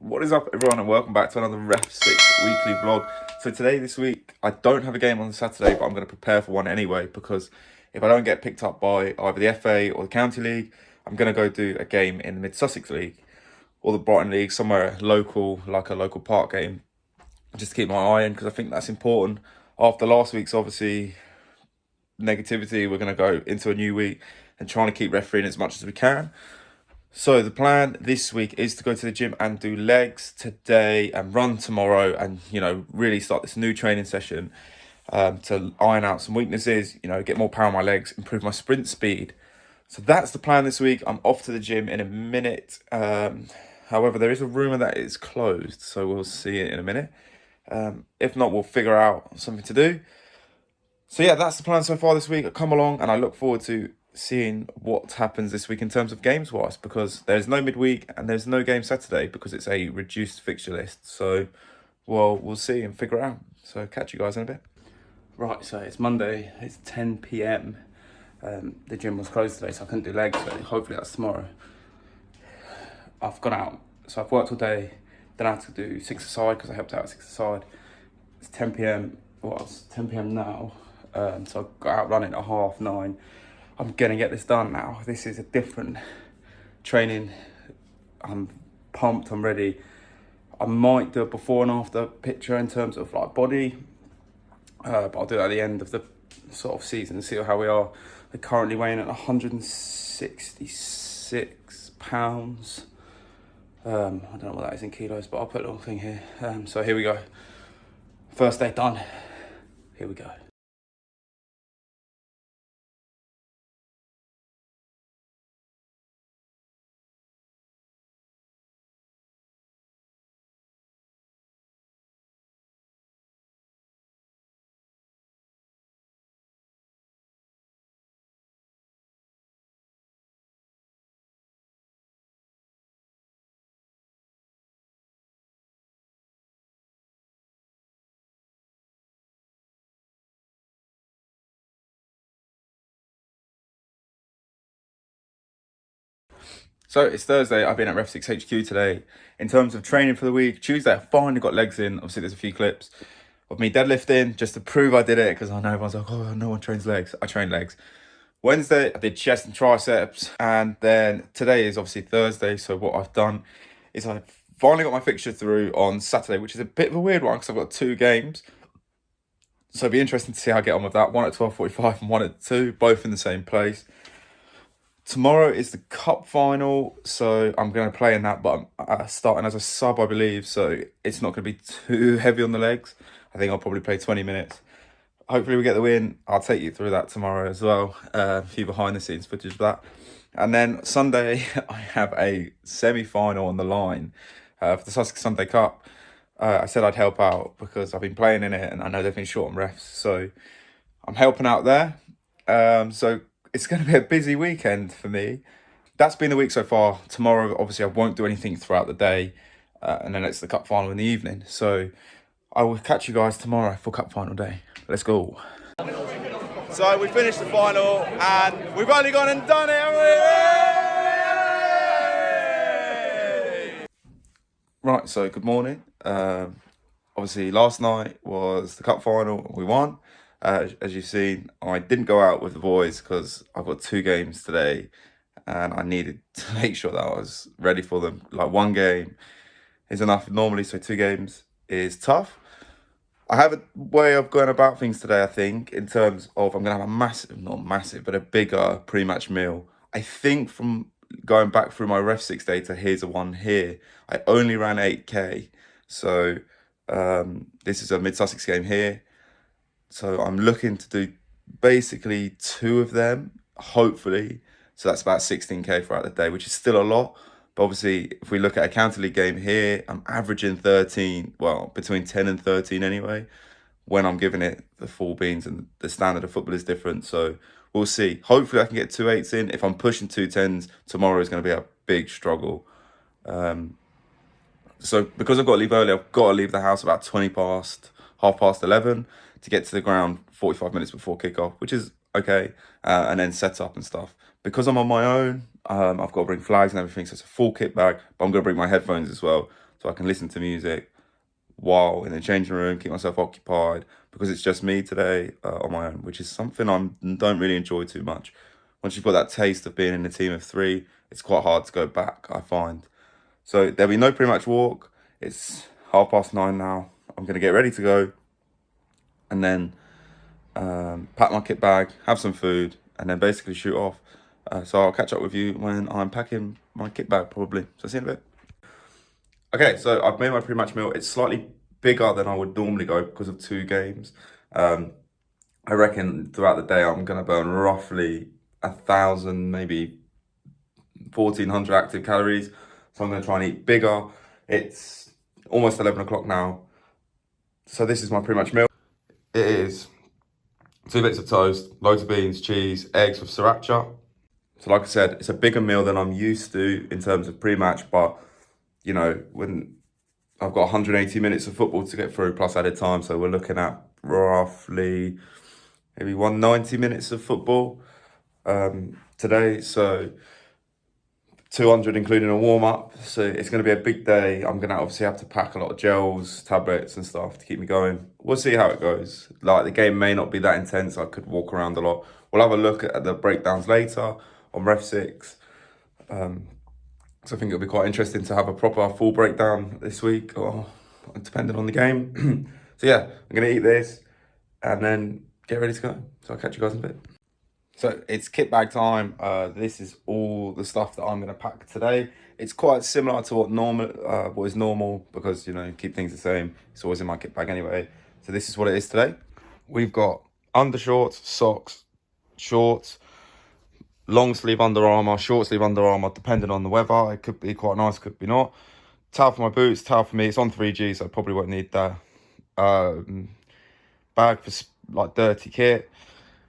What is up, everyone, and welcome back to another REFSIX weekly vlog. So this week, I don't have a game on Saturday, but I'm going to prepare for one anyway, because if I don't get picked up by either the FA or the County League, I'm going to go do a game in the Mid-Sussex League or the Brighton League, somewhere local, like a local park game, just to keep my eye in, because I think that's important. After last week's, obviously, negativity, we're going to go into a new week and trying to keep refereeing as much as we can. So the plan this week is to go to the gym and do legs today and run tomorrow, and really start this new training session to iron out some weaknesses, get more power on my legs, improve my sprint speed. So that's the plan this week. I'm off to the gym in a minute. However, there is a rumour that it's closed, so we'll see it in a minute. If not, we'll figure out something to do. So yeah, that's the plan so far this week. Come along, and I look forward to seeing what happens this week in terms of games wise, because there's no midweek and there's no game Saturday because it's a reduced fixture list. So we'll see and figure it out. So catch you guys in a bit. Right, so it's Monday, it's 10 p.m. The gym was closed today, so I couldn't do legs, so hopefully that's tomorrow. I've gone out, so I've worked all day, then I had to do 6-a-side because I helped out at 6-a-side. It's 10 p.m. Well, it's 10 p.m. now, so I got out running at 9:30. I'm gonna get this done now. This is a different training. I'm pumped, I'm ready. I might do a before and after picture in terms of like body, but I'll do it at the end of the sort of season and see how we are. We're currently weighing at 166 pounds. I don't know what that is in kilos, but I'll put a little thing here. So here we go. First day done. Here we go. So it's Thursday. I've been at REFSIX HQ today. In terms of training for the week, Tuesday I finally got legs in. Obviously there's a few clips of me deadlifting just to prove I did it, because I know everyone's like, oh, no one trains legs. I train legs. Wednesday I did chest and triceps, and then today is obviously Thursday. So what I've done is I finally got my fixture through on Saturday, which is a bit of a weird one because I've got 2 games. So it'll be interesting to see how I get on with that. One at 12:45 and one at 2, both in the same place. Tomorrow is the cup final, so I'm going to play in that, but I'm starting as a sub, I believe, so it's not going to be too heavy on the legs. I think I'll probably play 20 minutes. Hopefully we get the win. I'll take you through that tomorrow as well. A few behind-the-scenes footage of that. And then Sunday, I have a semi-final on the line for the Sussex Sunday Cup. I said I'd help out because I've been playing in it, and I know they've been short on refs, so I'm helping out there. So it's going to be a busy weekend for me. That's been the week so far. Tomorrow, obviously, I won't do anything throughout the day. And then it's the cup final in the evening. So I will catch you guys tomorrow for cup final day. Let's go. So we finished the final and we've only gone and done it, haven't we? Right, so good morning. Obviously, last night was the cup final. We won. As you've seen, I didn't go out with the boys because I've got 2 games today and I needed to make sure that I was ready for them. Like 1 game is enough normally, so 2 games is tough. I have a way of going about things today, I think, in terms of I'm going to have a massive, not massive, but a bigger pre-match meal. I think from going back through my REFSIX data, here's a one here. I only ran 8K, so this is a Mid-Sussex game here. So I'm looking to do basically 2 of them, hopefully. So that's about 16K throughout the day, which is still a lot. But obviously, if we look at a County League game here, I'm averaging 13, well, between 10 and 13 anyway, when I'm giving it the full beans, and the standard of football is different. So we'll see. Hopefully I can get 2 8s in. If I'm pushing 2 10s, tomorrow is going to be a big struggle. So because I've got to leave early, I've got to leave the house about 11:30 to get to the ground 45 minutes before kickoff, which is okay, and then set up and stuff. Because I'm on my own, I've got to bring flags and everything, so it's a full kit bag, but I'm going to bring my headphones as well. So so I can listen to music while in the changing room, keep myself occupied, because it's just me today on my own, which is something I don't really enjoy too much. Once you've got that taste of being in a team of three, it's quite hard to go back, I find. So there'll be no pre-match walk. It's 9:30 now. I'm going to get ready to go, and then pack my kit bag, have some food, and then basically shoot off. So I'll catch up with you when I'm packing my kit bag, probably. So see you in a bit. Okay, so I've made my pre-match meal. It's slightly bigger than I would normally go because of 2 games. I reckon throughout the day I'm going to burn roughly 1,000, maybe 1,400 active calories. So I'm going to try and eat bigger. It's almost 11 o'clock now. So this is my pre-match meal. It is 2 bits of toast, loads of beans, cheese, eggs with sriracha. So like I said, it's a bigger meal than I'm used to in terms of pre-match, but you know, when I've got 180 minutes of football to get through plus added time, so we're looking at roughly maybe 190 minutes of football today. So 200 including a warm-up. So it's going to be a big day. I'm going to obviously have to pack a lot of gels, tablets and stuff to keep me going. We'll see how it goes. Like, the game may not be that intense. I could walk around a lot. We'll have a look at the breakdowns later on REFSIX. So I think it'll be quite interesting to have a proper full breakdown this week, or depending on the game. So yeah, I'm going to eat this and then get ready to go. So I'll catch you guys in a bit. So it's kit bag time. This is all the stuff that I'm going to pack today. It's quite similar to what is normal, because, you know, keep things the same. It's always in my kit bag anyway. So this is what it is today. We've got undershorts, socks, shorts, long sleeve Under Armour, short sleeve Under Armour, depending on the weather. It could be quite nice, could be not. Towel for my boots, towel for me. It's on 3G, so I probably won't need that. Bag for like dirty kit,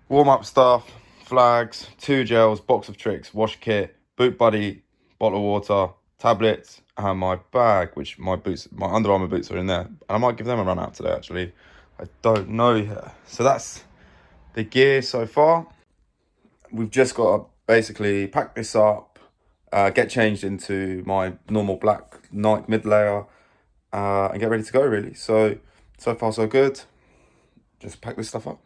warm up stuff, flags, 2 gels, box of tricks, wash kit, boot buddy, bottle of water, tablets, and my bag, which my Under Armour boots are in there. And I might give them a run out today, actually. I don't know yet. So that's the gear so far. We've just got to basically pack this up, get changed into my normal black Nike mid layer, and get ready to go, really. So far so good. Just pack this stuff up.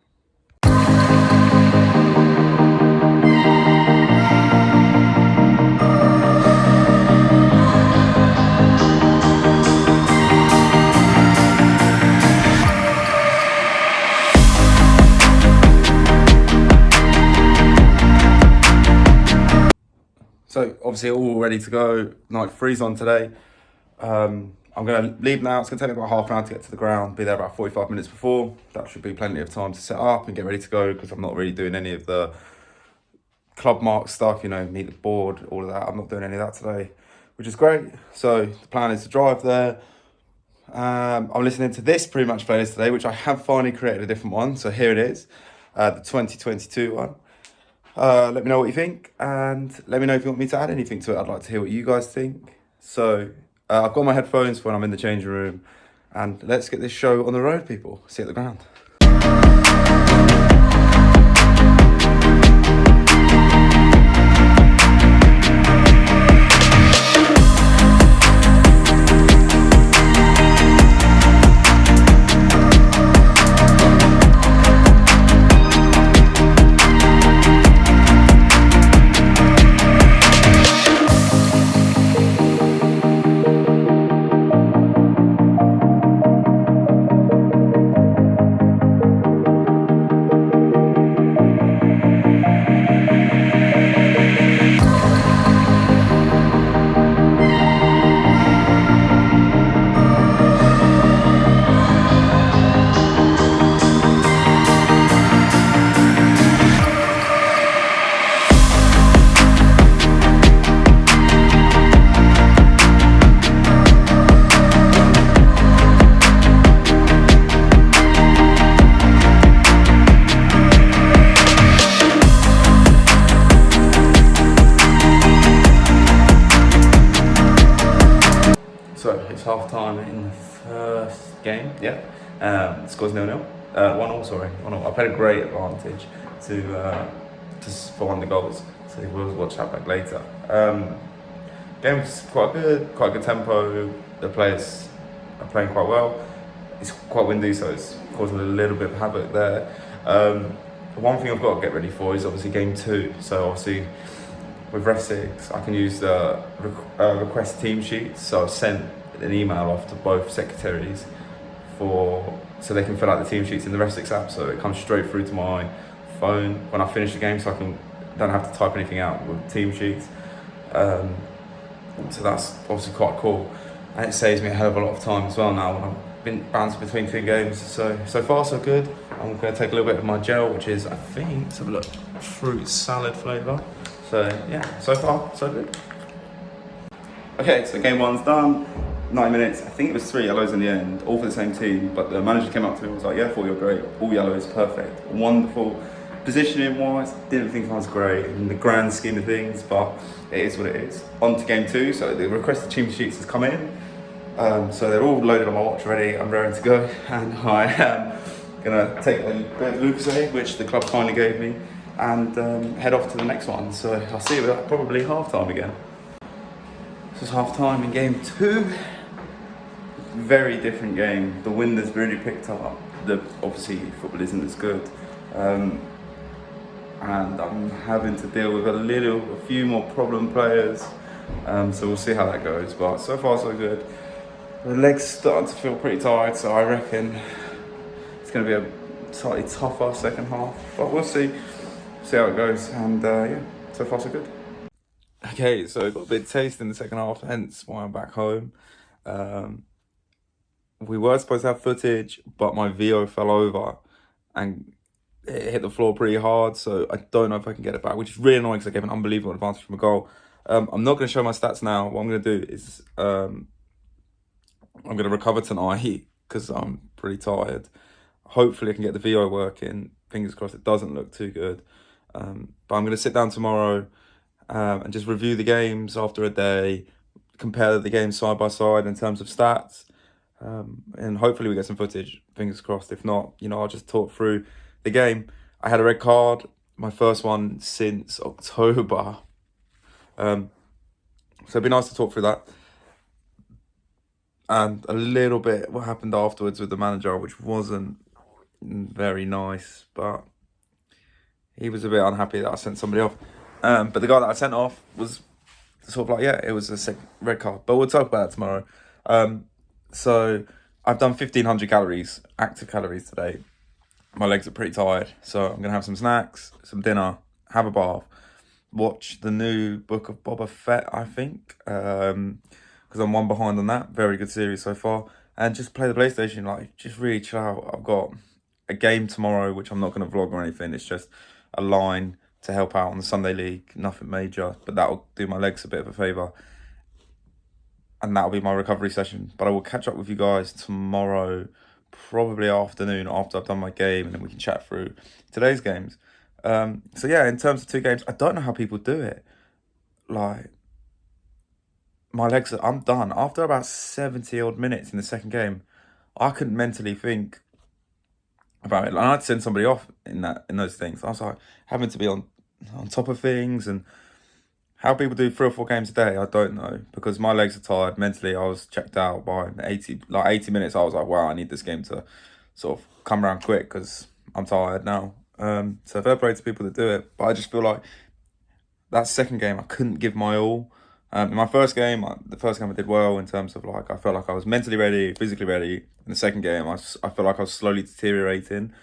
So obviously all ready to go. Nike Freeze on today. I'm going to leave now. It's going to take me about half an hour to get to the ground. Be there about 45 minutes before. That should be plenty of time to set up and get ready to go, because I'm not really doing any of the club mark stuff, you know, meet the board, all of that. I'm not doing any of that today, which is great. So the plan is to drive there. I'm listening to this pre-match playlist today, which I have finally created a different one. So here it is, the 2022 one. Let me know what you think, and let me know if you want me to add anything to it. I'd like to hear what you guys think. So I've got my headphones when I'm in the changing room, and let's get this show on the road, people. See you at the ground. So it's half time in the first game. Yeah, scores 0-0. 1-1. Sorry, 1-1. I've had a great advantage to find the goals. So we'll watch that back later. Game's quite good tempo. The players are playing quite well. It's quite windy, so it's causing a little bit of havoc there. One thing I've got to get ready for is obviously game 2. So obviously with REFSIX, I can use the request team sheets. So I've sent an email off to both secretaries so they can fill out the team sheets in the REFSIX app. So it comes straight through to my phone when I finish the game, so I don't have to type anything out with team sheets. So that's obviously quite cool, and it saves me a hell of a lot of time as well now when I've been bouncing between 2 games. So far so good. I'm going to take a little bit of my gel, which is, I think, let's have a look, fruit salad flavour. So yeah, so far so good. Okay, so game 1's done. 9 minutes. I think it was 3 yellows in the end, all for the same team. But the manager came up to me and was like, "Yeah, I thought you were great. All yellows, perfect, wonderful." Positioning wise, didn't think I was great in the grand scheme of things, but it is what it is. On to game 2. So the requested team sheets has come in. So they're all loaded on my watch ready. I'm raring to go, and I am gonna take a bit of Lucozade, which the club kindly gave me, and head off to the next one. So I'll see you at probably half time again. This is half time in game 2. Very different game. The wind has really picked up. Obviously football isn't as good, and I'm having to deal with a few more problem players. So we'll see how that goes. But so far so good. The legs starting to feel pretty tired, so I reckon it's going to be a slightly tougher second half. But we'll see how it goes. And yeah, so far so good. Okay, so I got a bit of taste in the second half, hence why I'm back home. We were supposed to have footage, but my VO fell over and it hit the floor pretty hard, so I don't know if I can get it back, which is really annoying because I gave an unbelievable advantage from a goal. I'm not going to show my stats now. What I'm going to do is I'm going to recover tonight because I'm pretty tired. Hopefully I can get the VO working. Fingers crossed it doesn't look too good. But I'm going to sit down tomorrow and just review the games after a day, compare the games side by side in terms of stats. And hopefully we get some footage, fingers crossed. If not, I'll just talk through the game. I had a red card, my first one since October. So it'd be nice to talk through that. And a little bit what happened afterwards with the manager, which wasn't very nice, but he was a bit unhappy that I sent somebody off. But the guy that I sent off was sort of like, yeah, it was a second red card. But we'll talk about that tomorrow. So I've done 1,500 calories, active calories today. My legs are pretty tired, so I'm going to have some snacks, some dinner, have a bath, watch the new Book of Boba Fett, I think, because I'm one behind on that. Very good series so far. And just play the PlayStation, like, just really chill out. I've got a game tomorrow, which I'm not going to vlog or anything. It's just a line to help out on the Sunday League, nothing major, but that'll do my legs a bit of a favour. And that'll be my recovery session. But I will catch up with you guys tomorrow, probably afternoon, after I've done my game, and then we can chat through today's games. So yeah, in terms of 2 games, I don't know how people do it. Like, my legs I'm done. After about 70 odd minutes in the second game, I couldn't mentally think about it. And I'd send somebody off in those things. I was like, having to be on top of things, and how people do 3 or 4 games a day, I don't know, because my legs are tired. Mentally, I was checked out by 80 minutes. I was like, wow, I need this game to sort of come around quick because I'm tired now. So fair play to people that do it, but I just feel like that second game, I couldn't give my all. In my first game, the first game I did well in terms of, like, I felt like I was mentally ready, physically ready. In the second game, I felt like I was slowly deteriorating,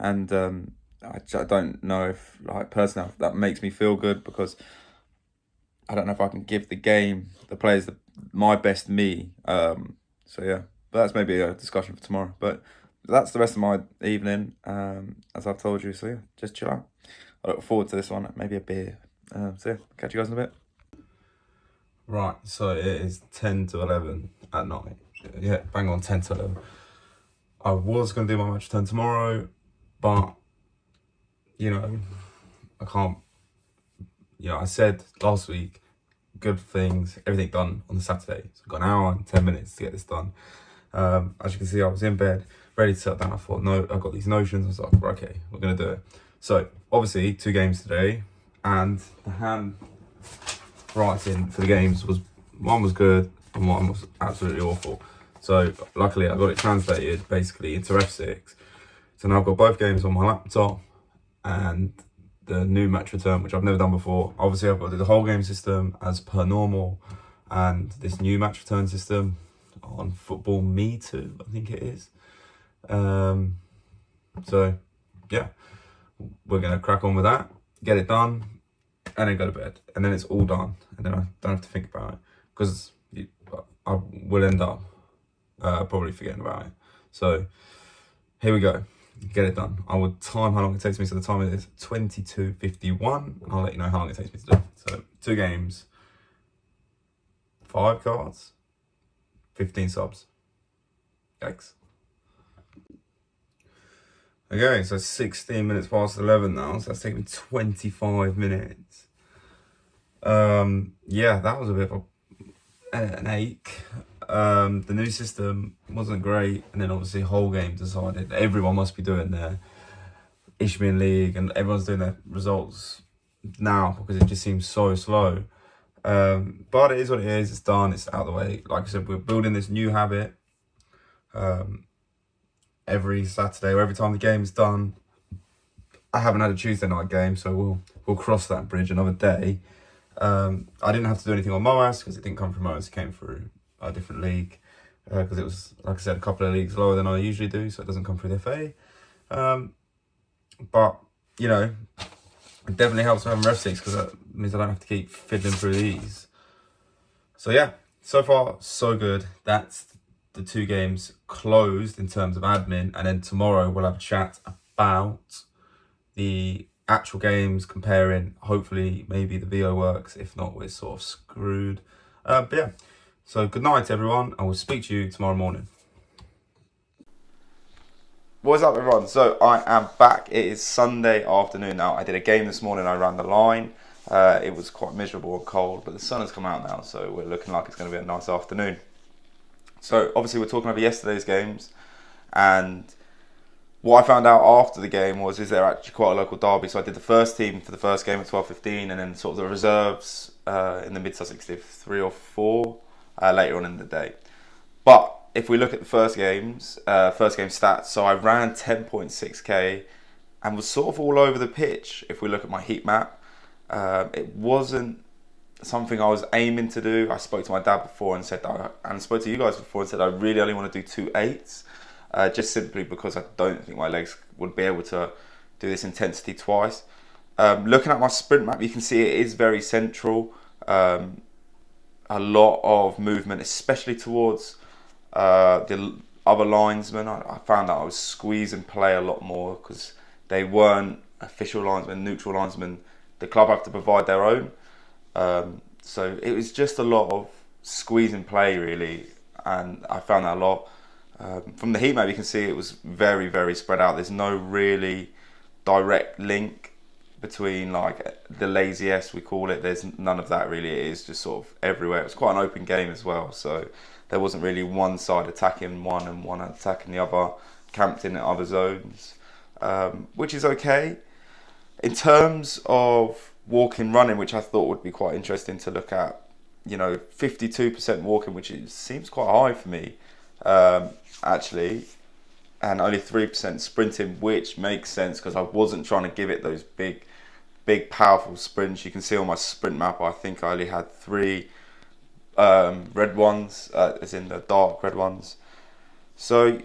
and I don't know if, like, personally, that makes me feel good, because I don't know if I can give the players, my best me. So yeah, but that's maybe a discussion for tomorrow. But that's the rest of my evening, as I've told you. So yeah, just chill out. I look forward to this one, maybe a beer. So yeah, catch you guys in a bit. Right, so it is 10 to 11 at night. Yeah, bang on 10 to 11. I was going to do my match turn tomorrow, but, I can't. I said last week, good things, everything done on the Saturday. So I've got an hour and 10 minutes to get this done. As you can see, I was in bed, ready to settle down. I thought, no, I've got these notions. I was like, okay, we're going to do it. So, obviously, 2 games today, and the hand writing for the games was one was good and one was absolutely awful. So luckily I got it translated basically into REFSIX. So now I've got both games on my laptop and the new match return, which I've never done before. Obviously I've got to do the whole game system as per normal and this new match return system on Football Me Too, I think it is. So yeah, we're gonna crack on with that, get it done, and then go to bed, and then it's all done, and then I don't have to think about it, because I will end up probably forgetting about it. So here we go, get it done. I will time how long it takes me. So the time is 22:51, and I'll let you know how long it takes me to do it. So 2 games, 5 cards, 15 subs. Yikes. Okay, so 16 minutes past 11 now, so that's taking me 25 minutes. Yeah, that was a bit of an ache. The new system wasn't great, and then obviously whole game decided everyone must be doing their Ishmael League, and everyone's doing their results now because it just seems so slow. But it is what it is, it's done, it's out of the way. Like I said, we're building this new habit. Every Saturday or every time the game's done. I haven't had a Tuesday night game, so we'll cross that bridge another day. I didn't have to do anything on MOAS because it didn't come from MOAS, it came through a different league. Because it was, like I said, a couple of leagues lower than I usually do, so it doesn't come through the FA. But, you know, it definitely helps having REFSIX because that means I don't have to keep fiddling through these. So yeah, so far so good. That's the 2 games closed in terms of admin, and then tomorrow we'll have a chat about the actual games, comparing. Hopefully maybe the VO works, if not we're sort of screwed. But yeah, so good night everyone, I will speak to you tomorrow morning. What's up everyone? So I am back. It is Sunday afternoon now. I did a game this morning, I ran the line. It was quite miserable and cold, but the sun has come out now, so we're looking like it's going to be a nice afternoon. So obviously we're talking over yesterday's games, and what I found out after the game is they're actually quite a local derby. So I did the first team for the first game at 12:15, and then sort of the reserves in the mid-Sussex did 3 or 4 later on in the day. But if we look at the first game stats, so I ran 10.6k and was sort of all over the pitch. If we look at my heat map, it wasn't something I was aiming to do. I spoke to my dad before and said that, and spoke to you guys before and said I really only want to do 2 8s, just simply because I don't think my legs would be able to do this intensity twice. Looking at my sprint map, you can see it is very central. A lot of movement, especially towards the other linesmen. I found that I was squeezing play a lot more because they weren't official linesmen, neutral linesmen. The club have to provide their own. So it was just a lot of squeezing play really, and I found that a lot. From the heat map you can see it was very, very spread out. There's no really direct link between like the lazy S we call it. There's none of that really. It is just sort of everywhere. It was quite an open game as well, so there wasn't really one side attacking one and one attacking the other, camped in other zones, which is okay. In terms of walking, running, which I thought would be quite interesting to look at, 52% walking, which seems quite high for me, actually, and only 3% sprinting, which makes sense because I wasn't trying to give it those big, powerful sprints. You can see on my sprint map, I think I only had 3 red ones, as in the dark red ones. So,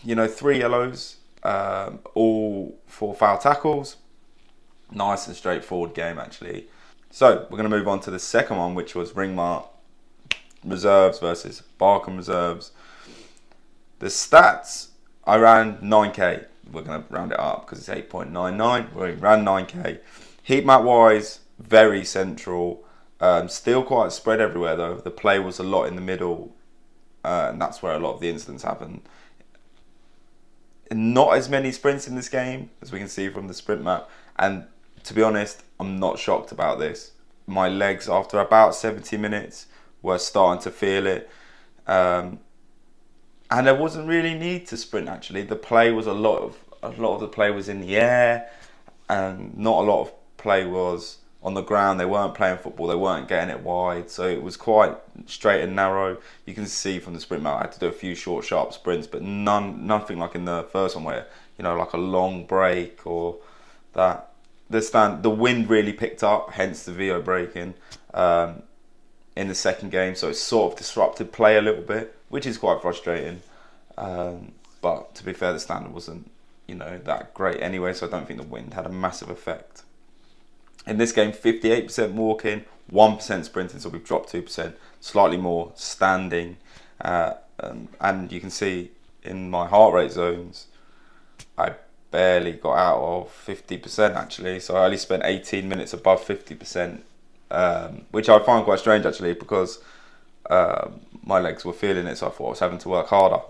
3 yellows, all 4 foul tackles. Nice and straightforward game actually. So we're going to move on to the second one, which was Ringmark reserves versus Barkham reserves. The stats, I ran 9k. We're going to round it up because it's 8.99. We ran 9k. Heat map wise, very central. Still quite spread everywhere though. The play was a lot in the middle, and that's where a lot of the incidents happened. Not as many sprints in this game as we can see from the sprint map, and to be honest, I'm not shocked about this. My legs after about 70 minutes were starting to feel it, and there wasn't really need to sprint actually. The play was a lot of the play was in the air, and not a lot of play was on the ground. They weren't playing football, they weren't getting it wide, so it was quite straight and narrow. You can see from the sprint map I had to do a few short sharp sprints, but nothing like in the first one where, you know, like a long break or that. The wind really picked up, hence the VO breaking in the second game, so it sort of disrupted play a little bit, which is quite frustrating. But to be fair, the standard wasn't, you know, that great anyway, so I don't think the wind had a massive effect. In this game, 58% walking, 1% sprinting, so we've dropped 2%, slightly more standing. And you can see in my heart rate zones, I barely got out of 50% actually, so I only spent 18 minutes above 50%, which I find quite strange actually, because my legs were feeling it, so I thought I was having to work harder.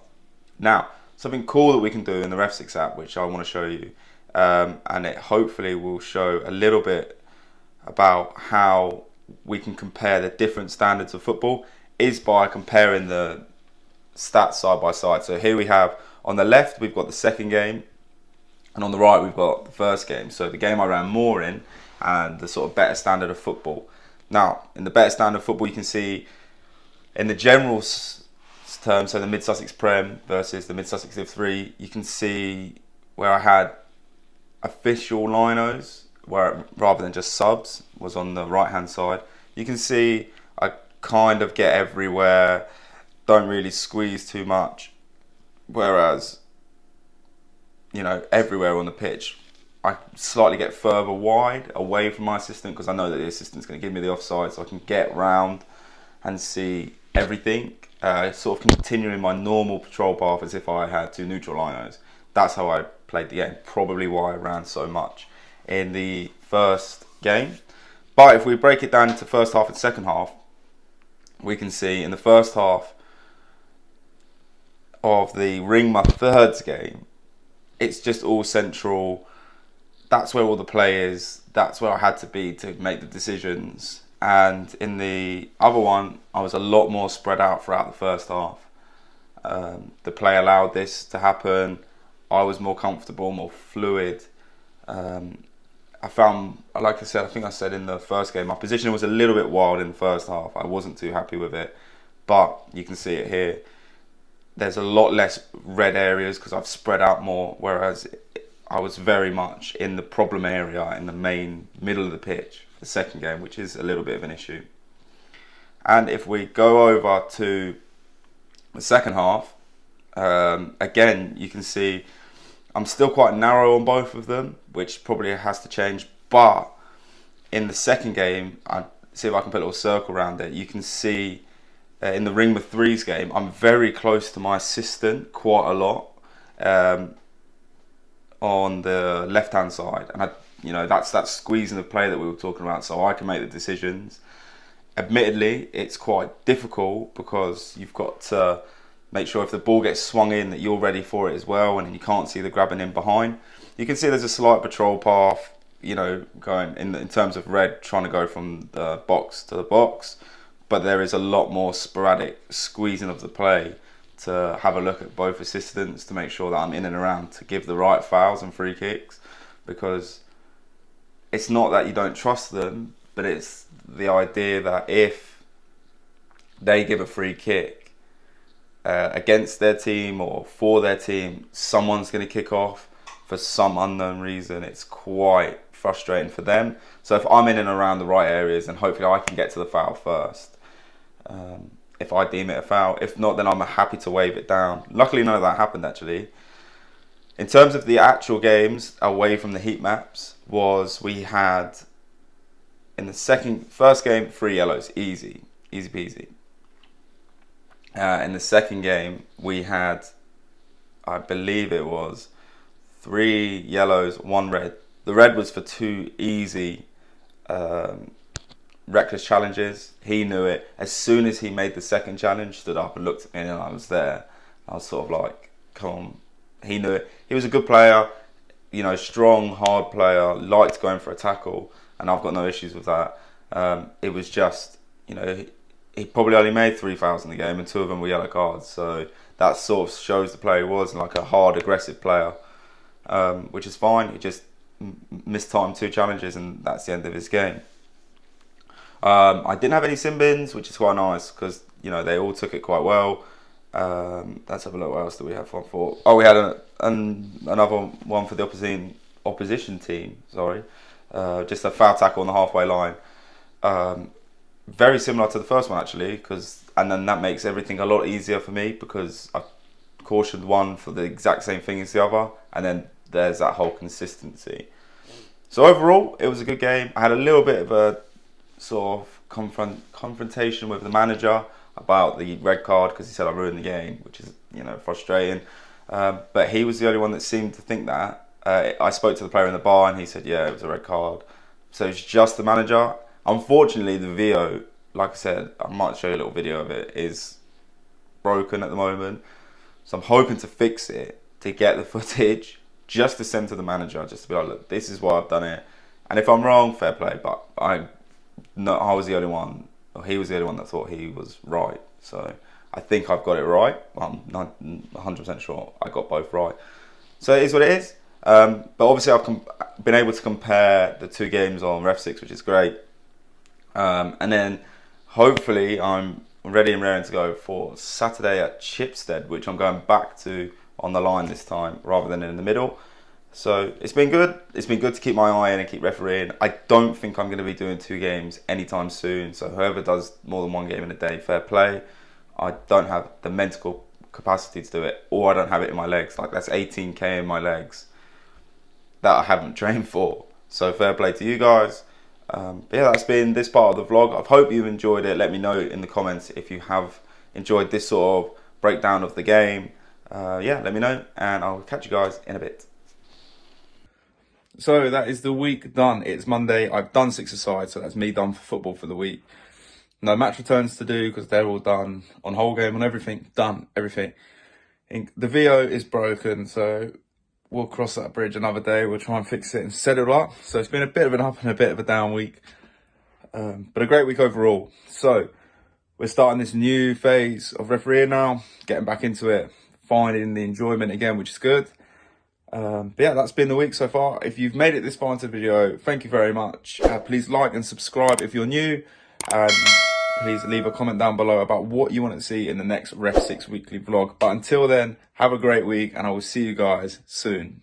Now, something cool that we can do in the REFSIX app, which I want to show you, and it hopefully will show a little bit about how we can compare the different standards of football, is by comparing the stats side by side. So here we have, on the left we've got the second game, and on the right we've got the first game. So the game I ran more in, and the sort of better standard of football. Now, in the better standard of football, you can see in the general term, so the Mid Sussex Prem versus the Mid Sussex Div 3, you can see where I had official linos, where rather than just subs, was on the right hand side. You can see I kind of get everywhere, don't really squeeze too much, whereas, you know, everywhere on the pitch I slightly get further wide away from my assistant, because I know that the assistant's going to give me the offside, so I can get round and see everything, sort of continuing my normal patrol path as if I had two neutral linos. That's how I played the game, probably why I ran so much in the first game. But if we break it down into first half and second half, we can see in the first half of the Ring My Thirds game, it's just all central. That's where all the play is. That's where I had to be to make the decisions. And in the other one, I was a lot more spread out throughout the first half. The play allowed this to happen. I was more comfortable, more fluid. I found, like I said, I think I said in the first game, my position was a little bit wild in the first half. I wasn't too happy with it, but you can see it here. There's a lot less red areas because I've spread out more, whereas I was very much in the problem area in the main middle of the pitch for the second game, which is a little bit of an issue. And if we go over to the second half, again, you can see I'm still quite narrow on both of them, which probably has to change. But in the second game, I see if I can put a little circle around it. You can see in the Ring with Threes game, I'm very close to my assistant quite a lot on the left-hand side, and that's that squeezing of play that we were talking about. So I can make the decisions. Admittedly, it's quite difficult because you've got to make sure if the ball gets swung in that you're ready for it as well, and then you can't see the grabbing in behind. You can see there's a slight patrol path, going in terms of red, trying to go from the box to the box, but there is a lot more sporadic squeezing of the play to have a look at both assistants to make sure that I'm in and around to give the right fouls and free kicks, because it's not that you don't trust them, but it's the idea that if they give a free kick against their team or for their team, someone's going to kick off for some unknown reason. It's quite frustrating for them. So if I'm in and around the right areas, then hopefully I can get to the foul first, if I deem it a foul. If not, then I'm happy to wave it down. Luckily none of that happened actually. In terms of the actual games away from the heat maps, we had in the first game 3 yellows, easy peasy. In the second game, we had, I believe it was 3 yellows, 1 red. The red was for 2 easy, reckless challenges. He knew it. As soon as he made the second challenge, stood up and looked at me, and I was there. I was sort of like, come on. He knew it. He was a good player, strong, hard player, liked going for a tackle, and I've got no issues with that. It was just, he probably only made 3 fouls in the game, and 2 of them were yellow cards. So that sort of shows the player he was, like a hard, aggressive player, which is fine. He just mistimed 2 challenges, and that's the end of his game. I didn't have any sin bins, which is quite nice because they all took it quite well. Let's have a look. What else do we have for? Oh, we had another one for the opposition team. Sorry, just a foul tackle on the halfway line. Very similar to the first one actually, and then that makes everything a lot easier for me because I cautioned one for the exact same thing as the other, and then there's that whole consistency. So overall, it was a good game. I had a little bit of a sort of confrontation with the manager about the red card because he said I ruined the game, which is frustrating. But he was the only one that seemed to think that. I spoke to the player in the bar and he said, yeah, it was a red card. So it's just the manager. Unfortunately, the VO, like I said, I might show you a little video of it, is broken at the moment. So I'm hoping to fix it, to get the footage, just to send to the manager, just to be like, look, this is why I've done it. And if I'm wrong, fair play. But I was the only one, or he was the only one that thought he was right. So I think I've got it right. I'm not 100% sure I got both right. So it is what it is. But obviously I've been able to compare the two games on REFSIX, which is great. And then hopefully I'm ready and raring to go for Saturday at Chipstead, which I'm going back to on the line this time rather than in the middle. So it's been good. It's been good to keep my eye in and keep refereeing. I don't think I'm going to be doing 2 games anytime soon. So whoever does more than 1 game in a day, fair play. I don't have the mental capacity to do it, or I don't have it in my legs. Like, that's 18k in my legs that I haven't trained for. So fair play to you guys. But yeah, that's been this part of the vlog. I hope you've enjoyed it. Let me know in the comments if you have enjoyed this sort of breakdown of the game. Yeah, let me know, and I'll catch you guys in a bit. So that is the week done. It's Monday. I've done 6-a-side, so that's me done for football for the week. No match returns to do because they're all done. On whole game, on everything, done, everything. The VO is broken, so we'll cross that bridge another day. We'll try and fix it and set it up. So it's been a bit of an up and a bit of a down week, but a great week overall. So we're starting this new phase of refereeing now, getting back into it, finding the enjoyment again, which is good. But yeah, that's been the week so far. If you've made it this far into the video, thank you very much. Please like and subscribe if you're new, and please leave a comment down below about what you want to see in the next REFSIX weekly vlog. But until then, have a great week, and I will see you guys soon.